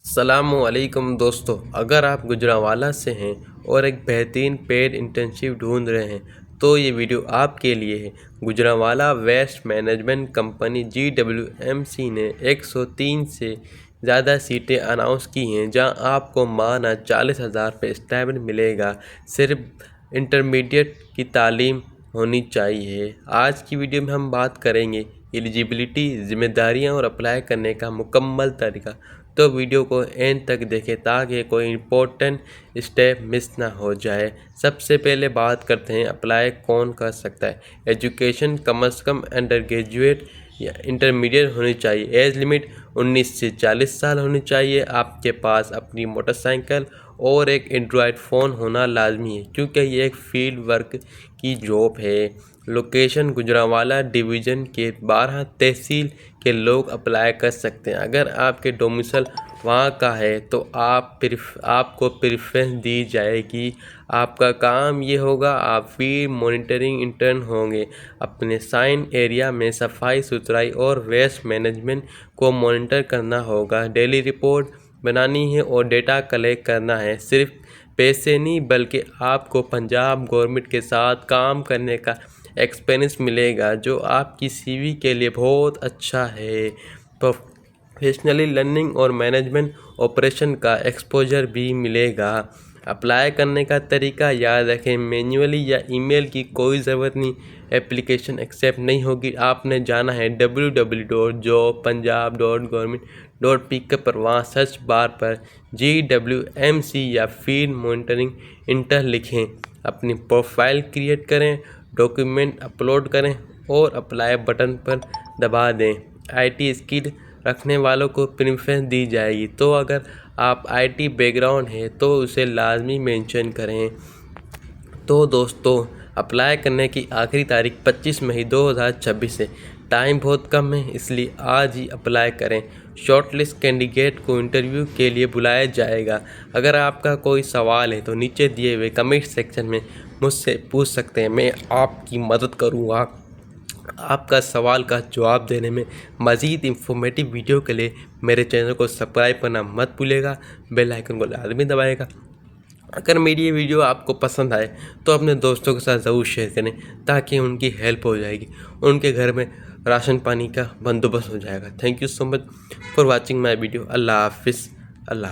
अस्सलामुअलैकुम दोस्तों, अगर आप गुजरांवाला से हैं और एक बेहतरीन पेड इंटर्नशिप ढूंढ रहे हैं तो ये वीडियो आपके लिए है। Gujranwala waste management company GWMC ने 103 से ज़्यादा सीटें अनाउंस की हैं, जहां आपको माना 40,000 पे स्टाइपेंड मिलेगा। सिर्फ इंटरमीडिएट की तालीम होनी चाहिए। आज की वीडियो में हम बात करेंगे एलिजिबिलिटी, जिम्मेदारियां और अप्लाई करने का मुकम्मल तरीका। तो वीडियो को एंड तक देखें ताकि कोई इम्पोर्टेंट स्टेप मिस ना हो जाए। सबसे पहले बात करते हैं अप्लाई कौन कर सकता है। एजुकेशन कम से कम अंडर ग्रेजुएट या इंटरमीडिएट होनी चाहिए। एज लिमिट 19 से 40 साल होनी चाहिए। आपके पास अपनी मोटरसाइकिल और एक एंड्रॉयड फ़ोन होना लाजमी है, क्योंकि ये एक फील्ड वर्क की जॉब है। लोकेशन गुजरांवाला डिवीज़न के 12 तहसील के लोग अप्लाई कर सकते हैं। अगर आपके डोमिसाइल वहाँ का है तो आपको प्रेफरेंस दी जाएगी। आपका काम ये होगा, आप फील्ड मॉनिटरिंग इंटर्न होंगे। अपने साइन एरिया में सफाई सुथराई और वेस्ट मैनेजमेंट को मॉनिटर करना होगा। डेली रिपोर्ट बनानी है और डेटा कलेक्ट करना है। सिर्फ पैसे नहीं बल्कि आपको पंजाब गवर्नमेंट के साथ काम करने का एक्सपीरियंस मिलेगा, जो आपकी CV के लिए बहुत अच्छा है। प्रोफेशनली लर्निंग और मैनेजमेंट ऑपरेशन का एक्सपोजर भी मिलेगा। अप्लाई करने का तरीका याद रखें, मैन्युअली या ईमेल की कोई ज़रूरत नहीं। एप्लीकेशन एक्सेप्ट नहीं होगी। आपने जाना है www.jobpunjab.government.pk पर। वहाँ सर्च बार पर GWMC या फील्ड मॉनिटरिंग इंटर लिखें। अपनी प्रोफाइल क्रिएट करें, डॉक्यूमेंट अपलोड करें और अप्लाई बटन पर दबा दें। IT स्किल रखने वालों को प्रेफरेंस दी जाएगी, तो अगर आप IT बैकग्राउंड है तो उसे लाजमी मेंशन करें। तो दोस्तों, अप्लाई करने की आखिरी तारीख 25 मई 2026 है। टाइम बहुत कम है, इसलिए आज ही अप्लाई करें। शॉर्टलिस्ट कैंडिडेट को इंटरव्यू के लिए बुलाया जाएगा। अगर आपका कोई सवाल है तो नीचे दिए हुए कमेंट सेक्शन में मुझसे पूछ सकते हैं, मैं आपकी मदद करूँगा। आपका सवाल का जवाब देने में। मज़ीद इंफॉर्मेटिव वीडियो के लिए मेरे चैनल को सब्सक्राइब करना मत भूलिएगा। बेल आइकन को लाजमी दबाएगा। अगर मेरी ये वीडियो आपको पसंद आए तो अपने दोस्तों के साथ ज़रूर शेयर करें, ताकि उनकी हेल्प हो जाएगी। उनके घर में राशन पानी का बंदोबस्त हो जाएगा। Thank you so much for watching my video. Allah हाफिज़। अल्लाह।